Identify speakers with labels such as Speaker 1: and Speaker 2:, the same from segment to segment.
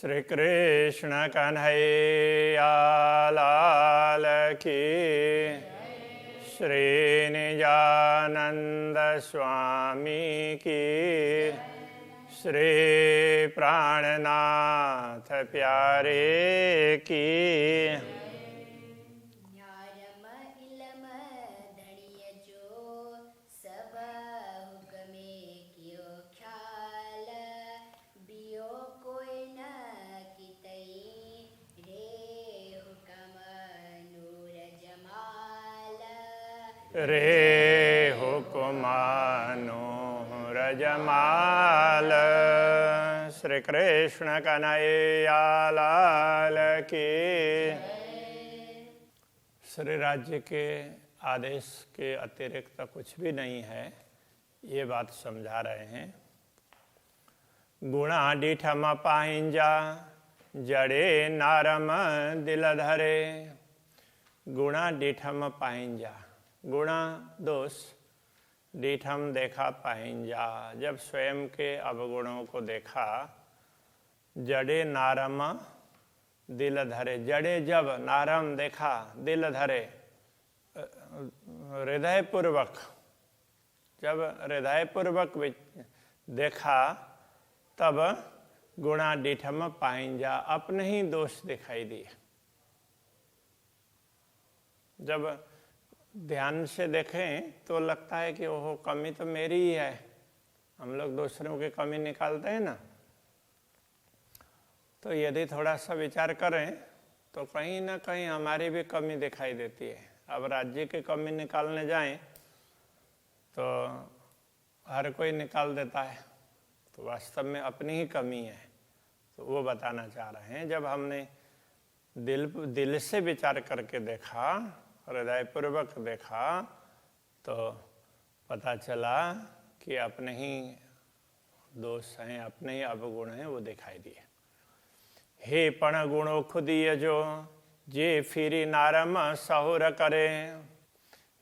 Speaker 1: श्री कृष्ण कन्हैया लाल की, श्री निजानंद स्वामी की, श्री प्राणनाथ प्यारे की। रे हुकुमानो रजमाल, श्री कृष्ण कन्हैया लाल की। श्री राज्य के आदेश के अतिरिक्त कुछ भी नहीं है, ये बात समझा रहे हैं। गुणा डीठम पाहिंजा, जड़े नारम दिल धरे। गुणा डीठम पाहिंजा, गुणा दोष, डीठम देखा पाहिंजा, जब स्वयं के अवगुणों को देखा। जड़े नारम दिल धरे, जड़े जब नारम देखा, दिल धरे हृदय पूर्वक, जब हृदय पूर्वक देखा तब गुणा डीठम पाहिंजा, अपने ही दोष दिखाई दिए। जब ध्यान से देखें तो लगता है कि ओहो कमी तो मेरी ही है। हम लोग दूसरों की कमी निकालते हैं ना, तो यदि थोड़ा सा विचार करें तो कहीं ना कहीं हमारी भी कमी दिखाई देती है। अब राज्य की कमी निकालने जाएं तो हर कोई निकाल देता है, तो वास्तव में अपनी ही कमी है। तो वो बताना चाह रहे हैं, जब हमने दिल से विचार करके देखा, हृदयपूर्वक देखा, तो पता चला कि अपने ही दोष हैं, अपने ही अवगुण हैं, वो दिखाई दिए। हे पण गुणो खुदिय जो, जे फिरी नारम सहुर करे।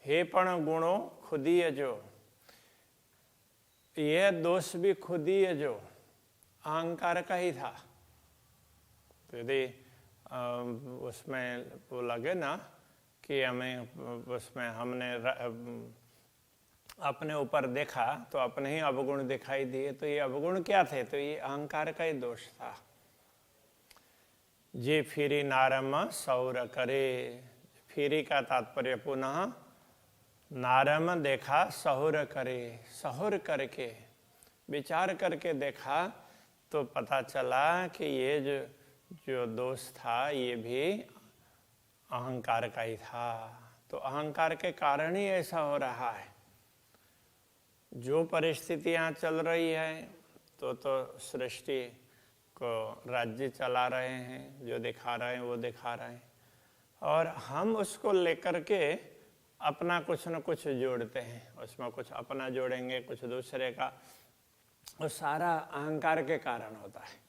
Speaker 1: हे पण गुणो खुदिय जो, यह दोष भी खुदिय जो, अहंकार का ही था। तो यदि उसमें वो लगे ना कि हमें उसमें हमने अपने ऊपर देखा तो अपने ही अवगुण दिखाई दिए, तो ये अवगुण क्या थे? तो ये अहंकार का ही दोष था। जे फिरी नारम सौर करे, फिरी का तात्पर्य पुनः नारम देखा सहुर करे, सहुर करके विचार करके देखा तो पता चला कि ये जो दोष था ये भी अहंकार का ही था। तो अहंकार के कारण ही ऐसा हो रहा है। जो परिस्थितियां चल रही है तो सृष्टि को राज्य चला रहे हैं, जो दिखा रहे हैं वो दिखा रहे हैं, और हम उसको लेकर के अपना कुछ न कुछ जोड़ते हैं। उसमें कुछ अपना जोड़ेंगे, कुछ दूसरे का, वो सारा अहंकार के कारण होता है।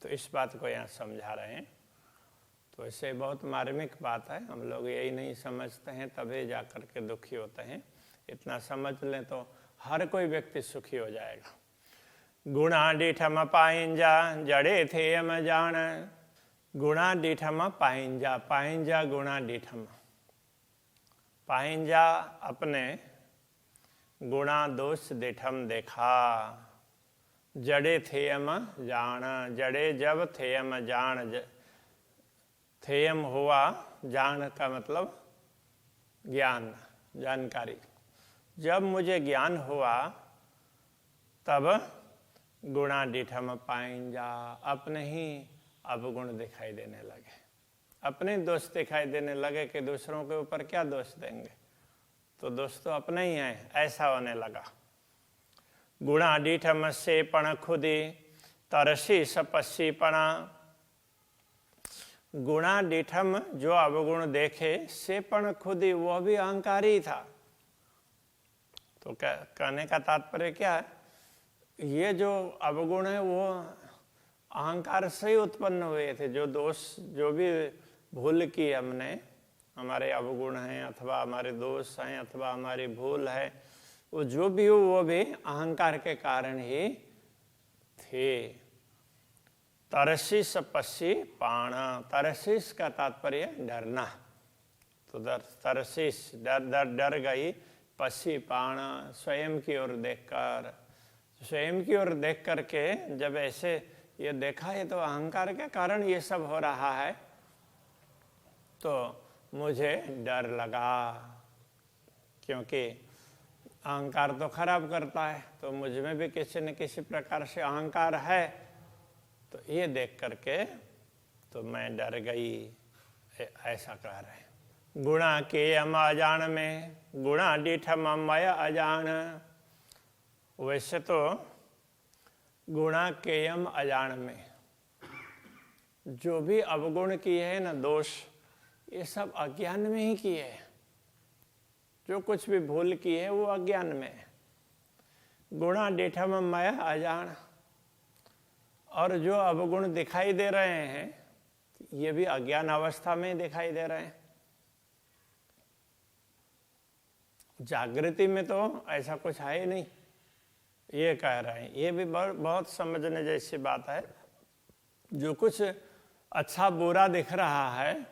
Speaker 1: तो इस बात को यहाँ समझा रहे हैं। तो ऐसे बहुत मार्मिक बात है, हम लोग यही नहीं समझते हैं, तभी जा कर के दुखी होते हैं। इतना समझ लें तो हर कोई व्यक्ति सुखी हो जाएगा। गुणा डीठम पाहिंजा, जड़े थे हम जान। गुणा डीठम पाहिंजा, पाहिंजा गुणा डीठम। पाहिंजा अपने गुणा दोष डीठम देखा। जड़े थे हम जान, जड़े जब थे हम जान, थेयम हुआ, जान का मतलब ज्ञान, जानकारी। जब मुझे ज्ञान हुआ तब गुणा डीठम पाहिंजा, अपने ही अवगुण दिखाई देने लगे, अपने दोष दिखाई देने लगे कि दूसरों के ऊपर क्या दोष देंगे, तो दोष तो अपने ही है, ऐसा होने लगा। गुणा डीठम से पण खुदी, तरसी सपस्सी पणा। गुणा डीठम जो अवगुण देखे, से पण खुदी, वह भी अहंकारी था। तो क्या कहने का तात्पर्य क्या है? ये जो अवगुण है वो अहंकार से ही उत्पन्न हुए थे। जो दोष, जो भी भूल की हमने, हमारे अवगुण हैं अथवा हमारे दोष हैं अथवा हमारी भूल है, वो जो भी हो वो भी अहंकार के कारण ही थे। तरसीस पसी पाण, तरसीस का तात्पर्य डरना। तो तरसीस डर गई, पसी पाण स्वयं की ओर देखकर, स्वयं की ओर देख करके जब ऐसे ये देखा, ये तो अहंकार के कारण ये सब हो रहा है, तो मुझे डर लगा, क्योंकि अहंकार तो खराब करता है, तो मुझ में भी किसी न किसी प्रकार से अहंकार है। तो ये देख करके तो मैं डर गई, ऐसा कह रहे हैं। गुणा के हम अजान में, गुणा डीठम मय अजान। वैसे तो गुणा केयम अजान में, जो भी अवगुण किए हैं ना, दोष, ये सब अज्ञान में ही किए हैं। जो कुछ भी भूल की है वो अज्ञान में। गुणा डेठम मय अजान, और जो अवगुण दिखाई दे रहे हैं ये भी अज्ञान अवस्था में दिखाई दे रहे हैं। जागृति में तो ऐसा कुछ है ही नहीं, ये कह रहे हैं। ये भी बहुत समझने जैसी बात है। जो कुछ अच्छा बुरा दिख रहा है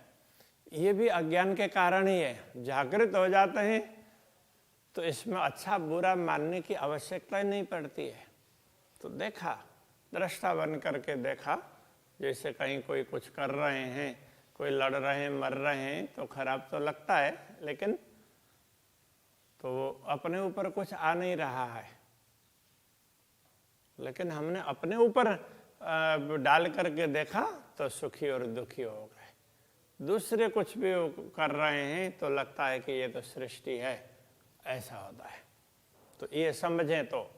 Speaker 1: ये भी अज्ञान के कारण ही है। जागृत हो जाते हैं तो इसमें अच्छा बुरा मानने की आवश्यकता नहीं पड़ती है। तो देखा, दृष्टा बन करके देखा, जैसे कहीं कोई कुछ कर रहे हैं, कोई लड़ रहे हैं, मर रहे हैं, तो खराब तो लगता है, लेकिन तो वो अपने ऊपर कुछ आ नहीं रहा है। लेकिन हमने अपने ऊपर डाल करके देखा तो सुखी और दुखी हो गए। दूसरे कुछ भी कर रहे हैं तो लगता है कि ये तो सृष्टि है, ऐसा होता है। तो ये समझें तो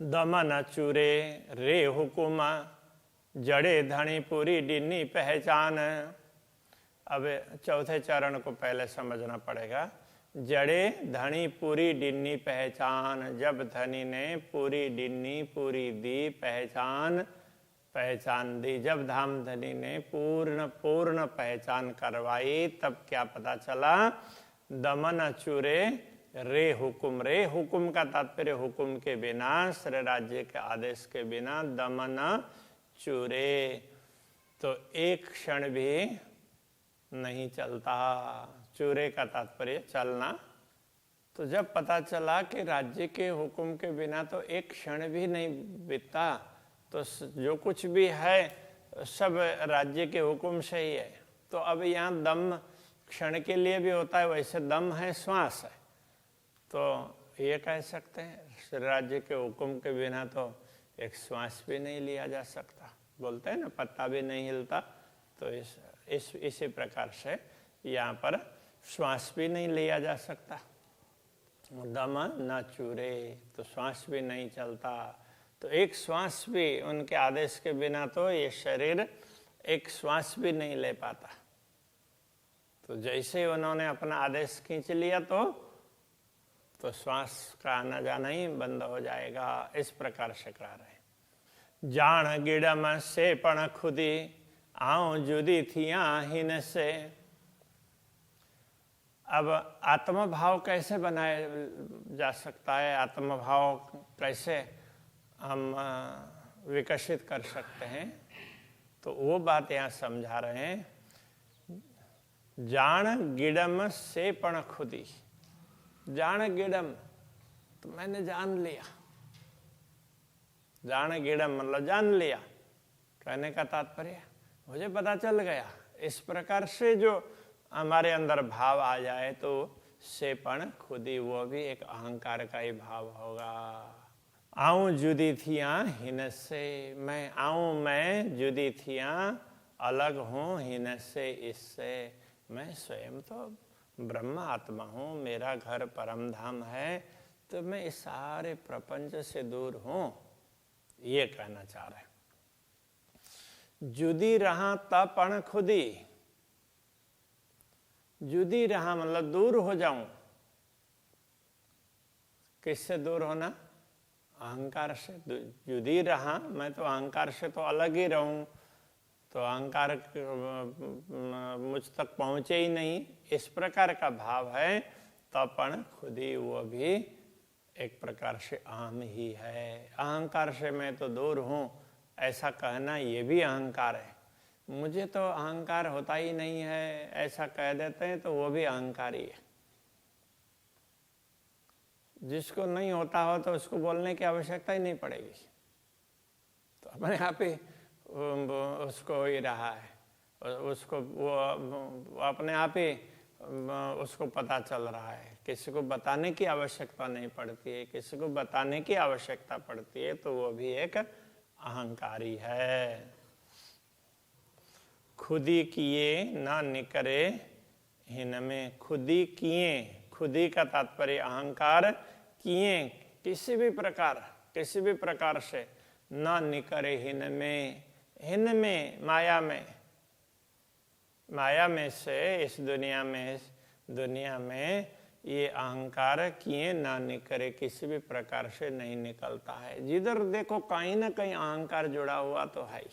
Speaker 1: दमन चूरे रे हुकुमा, जड़े धनी पूरी डिन्नी पहचान। अब चौथे चरण को पहले समझना पड़ेगा। जड़े धनी पूरी डिन्नी पहचान, जब धनी ने पूरी डिन्नी पूरी दी पहचान, पहचान दी। जब धाम धनी ने पूर्ण पहचान करवाई, तब क्या पता चला? दमन चूरे रे हुकुम। रे हुकुम का तात्पर्य हुकुम के बिना, श्री राज्य के आदेश के बिना दमन चूरे, तो एक क्षण भी नहीं चलता। चूरे का तात्पर्य चलना। तो जब पता चला कि राज्य के हुकुम के बिना तो एक क्षण भी नहीं बीतता, तो जो कुछ भी है सब राज्य के हुकुम से ही है। तो अब यहाँ दम क्षण के लिए भी होता है, वैसे दम है, श्वास है। तो ये कह सकते हैं राज्य के हुक्म के बिना तो एक श्वास भी नहीं लिया जा सकता। बोलते हैं ना, पत्ता भी नहीं हिलता। तो इसी प्रकार से यहाँ पर श्वास भी नहीं लिया जा सकता। दम न चूरे, तो श्वास भी नहीं चलता। तो एक श्वास भी उनके आदेश के बिना तो ये शरीर एक श्वास भी नहीं ले पाता। तो जैसे उन्होंने अपना आदेश खींच लिया तो श्वास का आना जाना ही बंद हो जाएगा। इस प्रकार से कह रहे हैं। जान गिड़म से पण खुदी, आऊं जुदी थिया हिन से। अब आत्मभाव कैसे बनाया जा सकता है, आत्मभाव कैसे हम विकसित कर सकते हैं, तो वो बात यहाँ समझा रहे हैं। जान गिड़म से पण खुदी। जान गिड़म तो मैंने जान लिया। जान गिड़म मतलब जान लिया, कहने का तात्पर्य मुझे पता चल गया। इस प्रकार से जो हमारे अंदर भाव आ जाए तो सेपण खुदी, वो भी एक अहंकार का ही भाव होगा। आऊं जुदी थिया हिन से, मैं आऊं, मैं जुदी थिया अलग हूं, हिन से, इससे। मैं स्वयं तो ब्रह्म आत्मा हूँ, मेरा घर परम धाम है, तो मैं इस सारे प्रपंच से दूर हूँ, ये कहना चाह रहे हैं। जुदी रहा तपण खुदी। जुदी रहा मतलब दूर हो जाऊं। किससे दूर होना? अहंकार से। जुदी रहा, मैं तो अहंकार से तो अलग ही रहूं, तो अहंकार मुझ तक पहुंचे ही नहीं, इस प्रकार का भाव है। तपण खुदी, वो भी एक प्रकार से अहम ही है। अहंकार से मैं तो दूर हूँ, ऐसा कहना ये भी अहंकार है। मुझे तो अहंकार होता ही नहीं है, ऐसा कह देते हैं तो वो भी अहंकारी है। जिसको नहीं होता हो तो उसको बोलने की आवश्यकता ही नहीं पड़ेगी, तो अपने आप ही उसको हो ही रहा है, उसको वो अपने आप ही उसको पता चल रहा है। किसी को बताने की आवश्यकता नहीं पड़ती है, किसी को बताने की आवश्यकता पड़ती है तो वो भी एक अहंकारी है। खुदी किए ना निकरे हिनमें, खुदी किए, खुदी का तात्पर्य अहंकार, किए किसी भी प्रकार से, ना निकरे हिनमें, हिनमें माया में से इस दुनिया में ये अहंकार किए ना निकरे किसी भी प्रकार से नहीं निकलता है। जिधर देखो कहीं ना कहीं अहंकार जुड़ा हुआ तो है ही।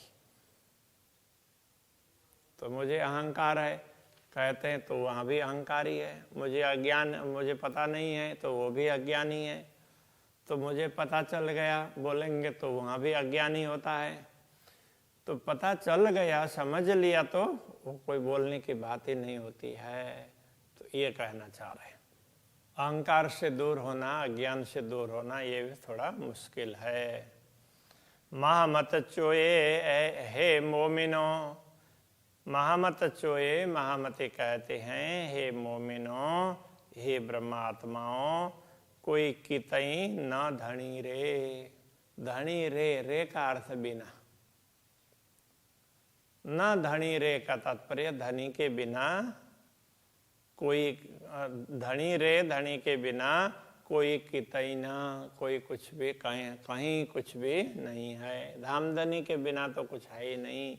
Speaker 1: तो मुझे अहंकार है कहते हैं तो वहाँ भी अहंकारी है। मुझे पता नहीं है तो वो भी अज्ञानी है। तो मुझे पता चल गया बोलेंगे तो वहाँ भी अज्ञानी होता है। तो पता चल गया, समझ लिया तो वो कोई बोलने की बात ही नहीं होती है। तो ये कहना चाह रहे हैं, अहंकार से दूर होना, अज्ञान से दूर होना ये भी थोड़ा मुश्किल है। महामत चोए हे मोमिनो, महामत चोए, महामती कहते हैं हे मोमिनो, हे ब्रह्मात्माओं, कोई कितई न धनी रे। धनी रे का अर्थ बिना, न धनी रे का तात्पर्य धनी के बिना कोई, धनी के बिना कोई कितई ना, कोई कुछ भी कहीं कुछ भी नहीं है। धामधनी के बिना तो कुछ है ही नहीं।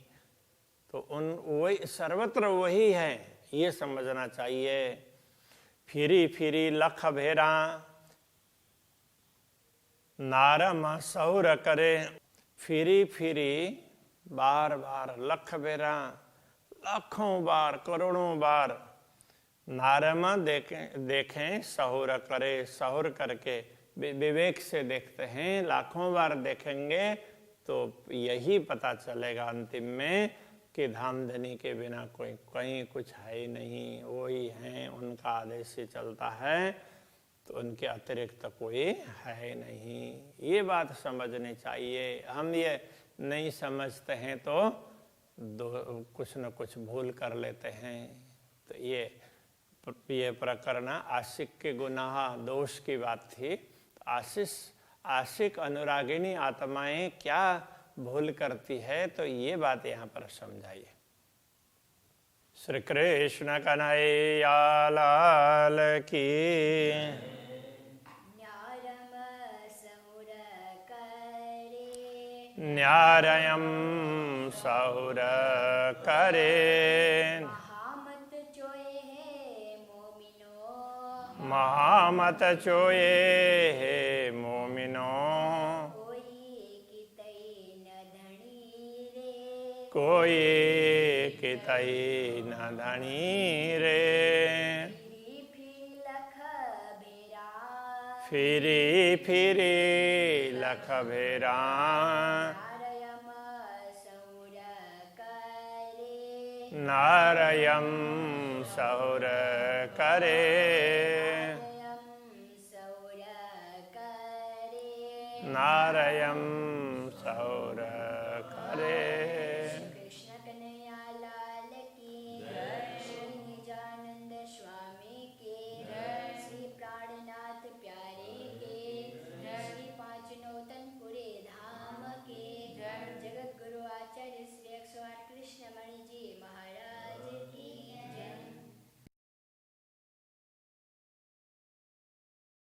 Speaker 1: तो वही सर्वत्र वही है, ये समझना चाहिए। फिरी फिरी लख भेरा नारम सौर करे, फिरी फिरी बार बार, लख भेरा लाखों बार, करोड़ों बार, नारमा देखें सहुर करे, सहुर करके विवेक से देखते हैं। लाखों बार देखेंगे तो यही पता चलेगा अंतिम में कि धामधनी के बिना कोई कहीं कुछ है ही नहीं, वही हैं, उनका आदेश ही चलता है, तो उनके अतिरिक्त कोई है नहीं। ये बात समझनी चाहिए। हम ये नहीं समझते हैं तो कुछ न कुछ भूल कर लेते हैं। तो ये प्रकरण आशिक के गुनाह दोष की बात थी। आशिक अनुरागिणी आत्माएं क्या भूल करती है, तो ये बात यहाँ पर समझाइए। श्री कृष्ण कन्हैया लाल की। न्यारयम सहुर करे, महामत चोए हे मोमिनो, कोई कितई न धनी रे। फिरी फिरी लख भेरा नारयम सहुर करे, नारयम सहुर करे।
Speaker 2: कृष्ण कन्हैया लाल की, श्री निजानंद स्वामी के, श्री प्राणनाथ प्यारे के, श्री पांच नौतनपुरे धाम के, जगत गुरु आचार्य श्री 108 कृष्ण मणि